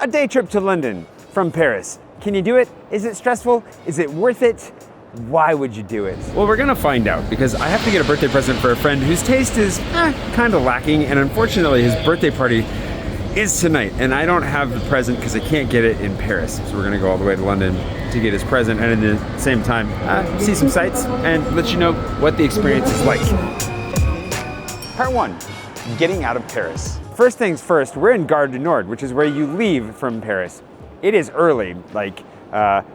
A day trip to London from Paris. Can you do it? Is it stressful? Is it worth it? Why would you do it? Well, we're gonna find out because I have to get a birthday present for a friend whose taste is kind of lacking, and unfortunately his birthday party is tonight, and I don't have the present because I can't get it in Paris. So we're gonna go all the way to London to get his present, and at the same time see some sights and let you know what the experience is like. Part 1, getting out of Paris. First things first, we're in Gare du Nord, which is where you leave from Paris. It is early, like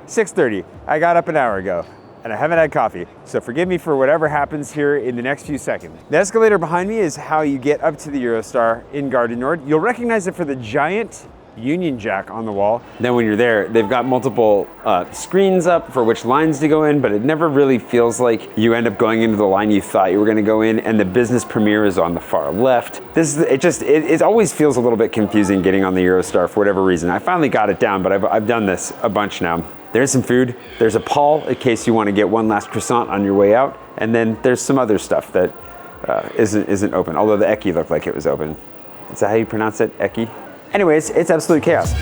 6:30. I got up an hour ago and I haven't had coffee, so forgive me for whatever happens here in the next few seconds. The escalator behind me is how you get up to the Eurostar in Gare du Nord. You'll recognize it for the giant Union Jack on the wall. Then when you're there, they've got multiple screens up for which lines to go in, but it never really feels like you end up going into the line you thought you were gonna go in, and the business premiere is on the far left. It always feels a little bit confusing getting on the Eurostar for whatever reason. I finally got it down, but I've done this a bunch now. There's some food, there's a Paul in case you wanna get one last croissant on your way out, and then there's some other stuff that isn't open, although the Eckie looked like it was open. Is that how you pronounce it, Eckie? Anyways, it's absolute chaos.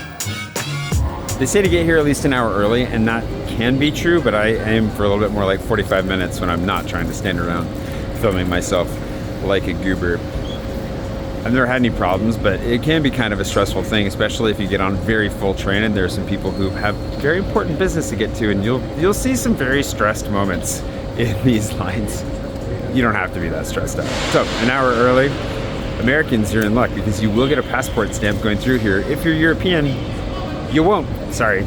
They say to get here at least an hour early, and that can be true, but I aim for a little bit more like 45 minutes when I'm not trying to stand around filming myself like a goober. I've never had any problems, but it can be kind of a stressful thing, especially if you get on very full train and there are some people who have very important business to get to, and you'll see some very stressed moments in these lines. You don't have to be that stressed out. So, an hour early, Americans, you're in luck because you will get a passport stamp going through here. If you're European, you won't. Sorry.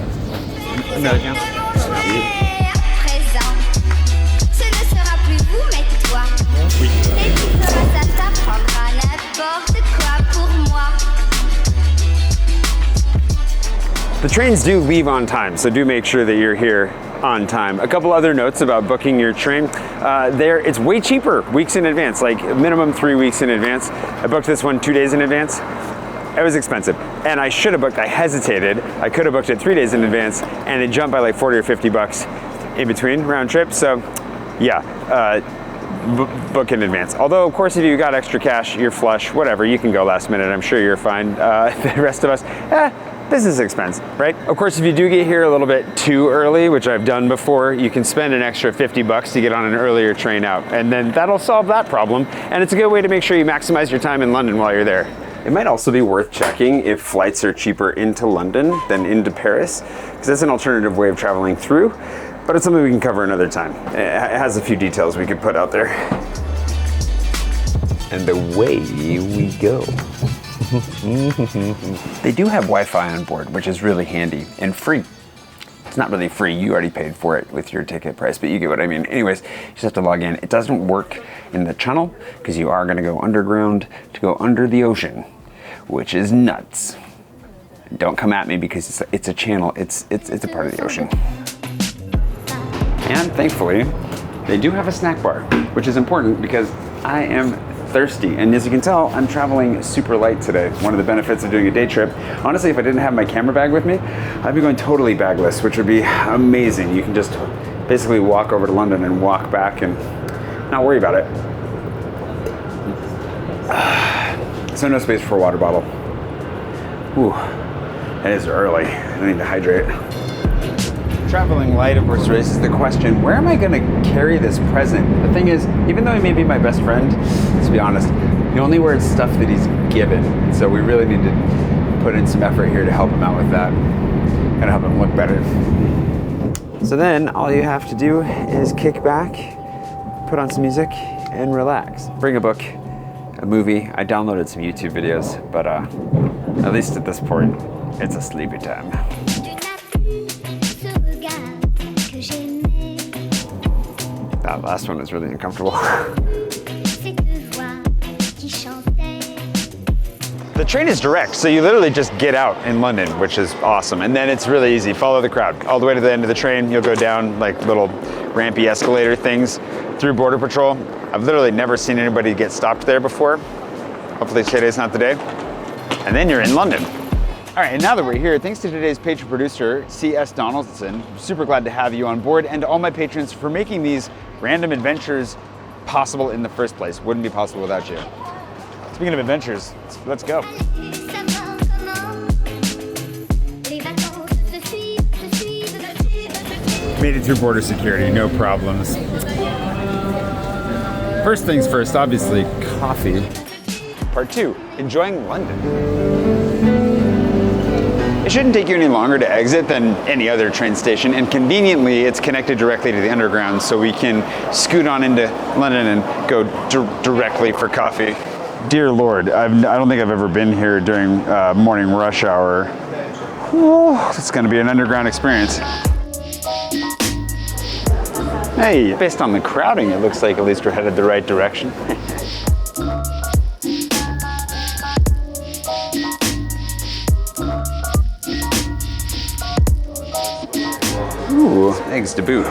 Another count. The trains do leave on time, so do make sure that you're here on time. A couple other notes about booking your train. It's way cheaper weeks in advance, like minimum 3 weeks in advance. I booked this one 2 days in advance. It was expensive, and I should have booked, I hesitated. I could have booked it 3 days in advance, and it jumped by like 40 or 50 bucks in between round trip. So yeah, book in advance. Although, of course, if you got extra cash, you're flush, whatever, you can go last minute. I'm sure you're fine. The rest of us, business expense, right? Of course, if you do get here a little bit too early, which I've done before, you can spend an extra 50 bucks to get on an earlier train out, and then that'll solve that problem. And it's a good way to make sure you maximize your time in London while you're there. It might also be worth checking if flights are cheaper into London than into Paris, because that's an alternative way of traveling through, but it's something we can cover another time. It has a few details we could put out there. And away we go. They do have Wi-Fi on board, which is really handy and free. It's not really free, you already paid for it with your ticket price, but you get what I mean. Anyways, you just have to log in. It doesn't work in the tunnel because you are gonna go underground to go under the ocean, which is nuts. Don't come at me because it's a channel, it's a part of the ocean. And thankfully, they do have a snack bar, which is important because I am thirsty, and as you can tell, I'm traveling super light today. One of the benefits of doing a day trip. Honestly, if I didn't have my camera bag with me, I'd be going totally bagless, which would be amazing. You can just basically walk over to London and walk back and not worry about it. So no space for a water bottle. Ooh, it is early. I need to hydrate. Traveling light, of course, raises the question, where am I gonna carry this present? The thing is, even though he may be my best friend, let's be honest, he only wears stuff that he's given. So we really need to put in some effort here to help him out with that. Gonna help him look better. So then all you have to do is kick back, put on some music, and relax. Bring a book, a movie. I downloaded some YouTube videos, but at least at this point, it's a sleepy time. That last one was really uncomfortable. The train is direct, so you literally just get out in London, which is awesome. And then it's really easy, follow the crowd. All the way to the end of the train, you'll go down like little rampy escalator things through Border Patrol. I've literally never seen anybody get stopped there before. Hopefully today's not the day. And then you're in London. All right, and now that we're here, thanks to today's patron producer, C.S. Donaldson, I'm super glad to have you on board, and to all my patrons for making these random adventures possible in the first place. Wouldn't be possible without you. Speaking of adventures, let's go. Made it through border security, no problems. First things first, obviously, coffee. Part 2, enjoying London. It shouldn't take you any longer to exit than any other train station, and conveniently it's connected directly to the underground, so we can scoot on into London and go directly for coffee. Dear Lord, I don't think I've ever been here during morning rush hour. Whew, it's gonna be an underground experience. Hey, based on the crowding, it looks like at least we're headed the right direction. Ooh, eggs to boot.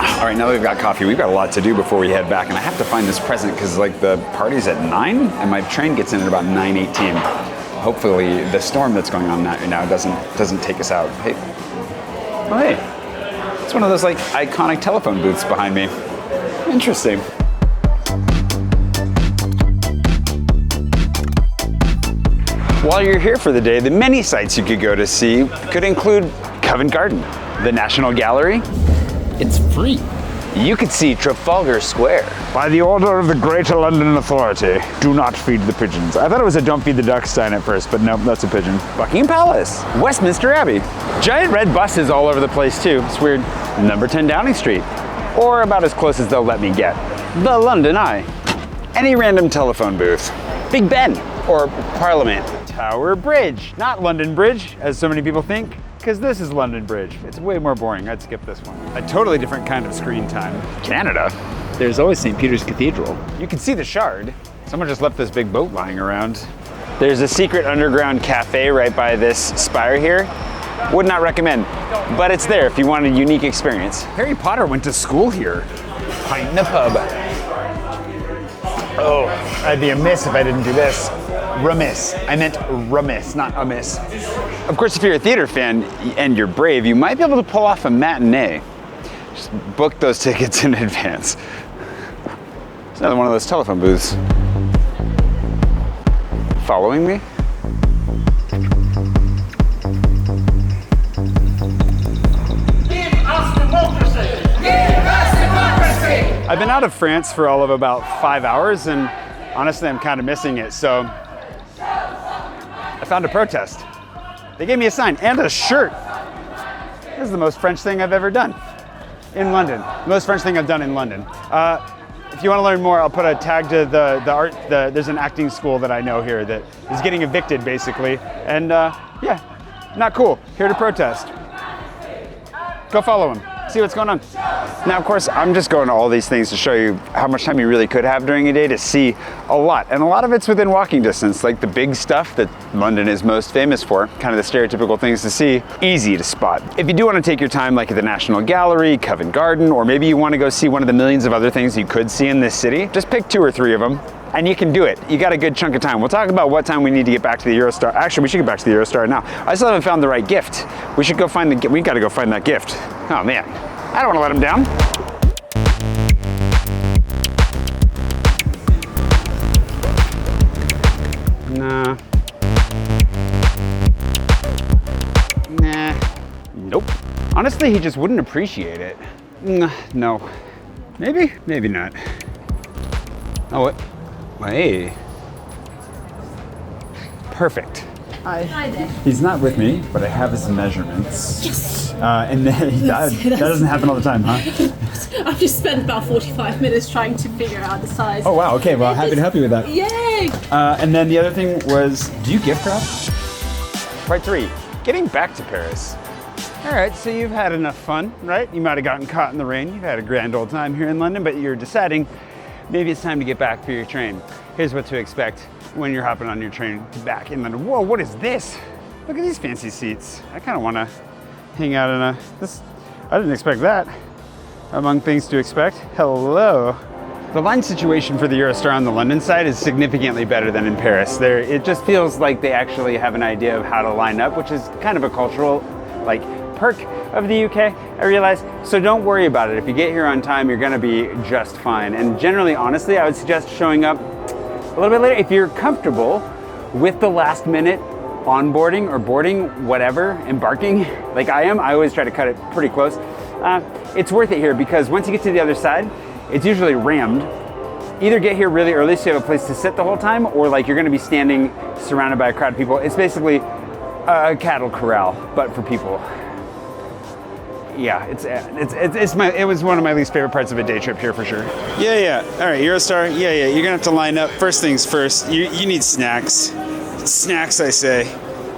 All right, now that we've got coffee, we've got a lot to do before we head back, and I have to find this present because like the party's at 9 and my train gets in at about 9:18. Hopefully the storm that's going on now doesn't take us out. Hey, oh hey, it's one of those like iconic telephone booths behind me. Interesting. While you're here for the day, the many sites you could go to see could include Covent Garden, the National Gallery. It's free. You could see Trafalgar Square. By the order of the Greater London Authority, do not feed the pigeons. I thought it was a don't feed the ducks sign at first, but nope, that's a pigeon. Buckingham Palace, Westminster Abbey. Giant red buses all over the place too. It's weird. Number 10 Downing Street. Or about as close as they'll let me get. The London Eye. Any random telephone booth. Big Ben or Parliament. Tower Bridge, not London Bridge, as so many people think, because this is London Bridge. It's way more boring. I'd skip this one. A totally different kind of screen time. Canada. There's always St. Peter's Cathedral. You can see the Shard. Someone just left this big boat lying around. There's a secret underground cafe right by this spire here. Would not recommend, but it's there if you want a unique experience. Harry Potter went to school here. Pint in the pub. Oh, I'd be amiss if I didn't do this. Remiss. I meant remiss, not amiss. Of course, if you're a theater fan and you're brave, you might be able to pull off a matinee. Just book those tickets in advance. It's another one of those telephone booths. Following me? Give us democracy! Give us democracy! I've been out of France for all of about 5 hours, and honestly, I'm kind of missing it, so I found a protest. They gave me a sign and a shirt. This is the most French thing I've ever done in London. The most French thing I've done in London. If you want to learn more, I'll put a tag to there's an acting school that I know here that is getting evicted basically. And yeah, not cool. Here to protest. Go follow him. See what's going on. Now, of course, I'm just going to all these things to show you how much time you really could have during a day to see a lot. And a lot of it's within walking distance, like the big stuff that London is most famous for, kind of the stereotypical things to see, easy to spot. If you do want to take your time, like at the National Gallery, Covent Garden, or maybe you want to go see one of the millions of other things you could see in this city, just pick 2 or 3 of them. And you can do it. You got a good chunk of time. We'll talk about what time we need to get back to the Eurostar. Actually, we should get back to the Eurostar now. I still haven't found the right gift. We should go find we gotta go find that gift. Oh man, I don't wanna let him down. Nah. Nope. Honestly, he just wouldn't appreciate it. No. Maybe? Maybe not. Oh, what? Hey. Perfect. Hi there. He's not with me, but I have his measurements. Yes. And then that doesn't happen all the time, huh? I've just spent about 45 minutes trying to figure out the size. Oh wow, okay, well happy to help you with that. Yay! And then the other thing was, do you gift wrap? Part 3, getting back to Paris. All right, so you've had enough fun, right? You might have gotten caught in the rain. You've had a grand old time here in London, but you're deciding maybe it's time to get back for your train. Here's what to expect when you're hopping on your train back in London. Whoa, what is this? Look at these fancy seats. I kind of want to hang out in I didn't expect that. Among things to expect, hello. The line situation for the Eurostar on the London side is significantly better than in Paris. It just feels like they actually have an idea of how to line up, which is kind of a cultural perk of the UK, I realize. So don't worry about it. If you get here on time, you're gonna be just fine. And generally, honestly, I would suggest showing up a little bit later if you're comfortable with the last minute onboarding or boarding, whatever, embarking, like I am, I always try to cut it pretty close. It's worth it here because once you get to the other side, it's usually rammed. Either get here really early so you have a place to sit the whole time, or like you're gonna be standing surrounded by a crowd of people. It's basically a cattle corral, but for people. Yeah, it was one of my least favorite parts of a day trip here for sure. Yeah. All right, Eurostar. Yeah. You're gonna have to line up. First things first. You need snacks. Snacks, I say.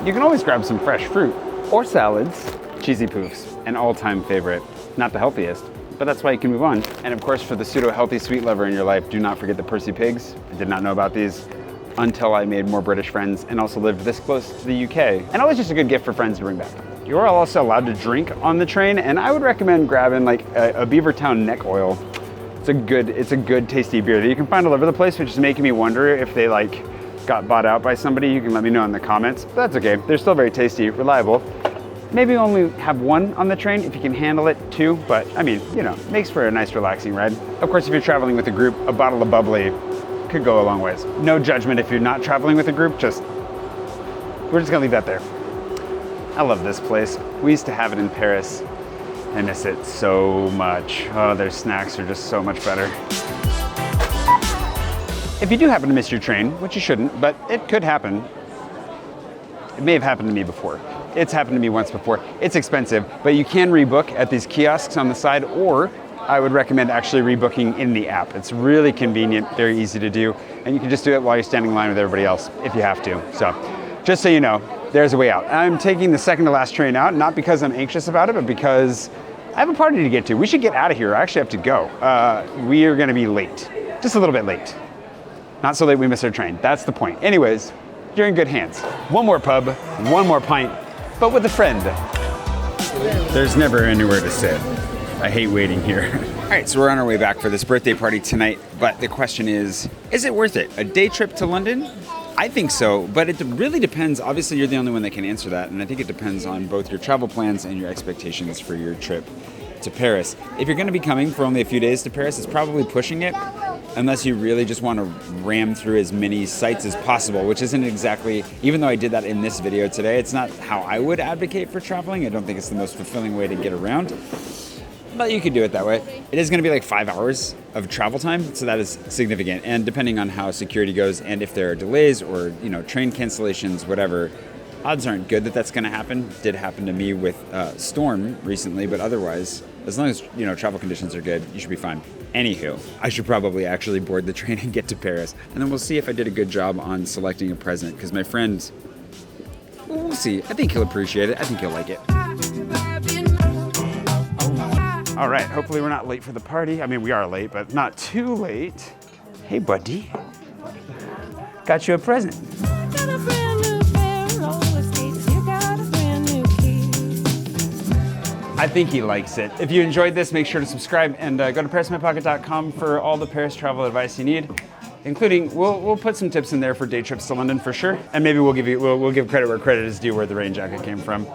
You can always grab some fresh fruit or salads. Cheesy poofs, an all-time favorite. Not the healthiest, but that's why you can move on. And of course, for the pseudo-healthy sweet lover in your life, do not forget the Percy pigs. I did not know about these until I made more British friends and also lived this close to the UK. And always just a good gift for friends to bring back. You are also allowed to drink on the train, and I would recommend grabbing like a Beavertown neck oil. It's a good tasty beer that you can find all over the place, which is making me wonder if they like got bought out by somebody. You can let me know in the comments, but that's okay. They're still very tasty, reliable. Maybe only have one on the train if you can handle it, two, but I mean, you know, makes for a nice relaxing ride. Of course, if you're traveling with a group, a bottle of bubbly could go a long ways. No judgment if you're not traveling with a group, we're just gonna leave that there. I love this place. We used to have it in Paris. I miss it so much. Oh, their snacks are just so much better. If you do happen to miss your train, which you shouldn't, but it could happen. It may have happened to me before. It's happened to me once before. It's expensive, but you can rebook at these kiosks on the side, or I would recommend actually rebooking in the app. It's really convenient, very easy to do, and you can just do it while you're standing in line with everybody else if you have to. So, just so you know, there's a way out. I'm taking the second to last train out, not because I'm anxious about it, but because I have a party to get to. We should get out of here. I actually have to go. We are gonna be late, just a little bit late. Not so late we miss our train, that's the point. Anyways, you're in good hands. One more pub, one more pint, but with a friend. There's never anywhere to sit. I hate waiting here. All right, so we're on our way back for this birthday party tonight, but the question is it worth it? A day trip to London? I think so, but it really depends. Obviously, you're the only one that can answer that, and I think it depends on both your travel plans and your expectations for your trip to Paris. If you're gonna be coming for only a few days to Paris, it's probably pushing it, unless you really just want to ram through as many sites as possible, which isn't exactly, even though I did that in this video today, it's not how I would advocate for traveling. I don't think it's the most fulfilling way to get around, but you could do it that way. It is going to be like 5 hours of travel time, so that is significant. And depending on how security goes and if there are delays or, you know, train cancellations, whatever, odds aren't good that that's going to happen. Did happen to me with Storm recently, but otherwise, as long as, you know, travel conditions are good, you should be fine. Anywho, I should probably actually board the train and get to Paris. And then we'll see if I did a good job on selecting a present, because my friend, well, we'll see. I think he'll appreciate it. I think he'll like it. All right, hopefully we're not late for the party. I mean, we are late, but not too late. Hey, buddy. Got you a present. I think he likes it. If you enjoyed this, make sure to subscribe and go to ParisMyPocket.com for all the Paris travel advice you need, including we'll put some tips in there for day trips to London for sure, and maybe we'll give credit where credit is due, where the rain jacket came from.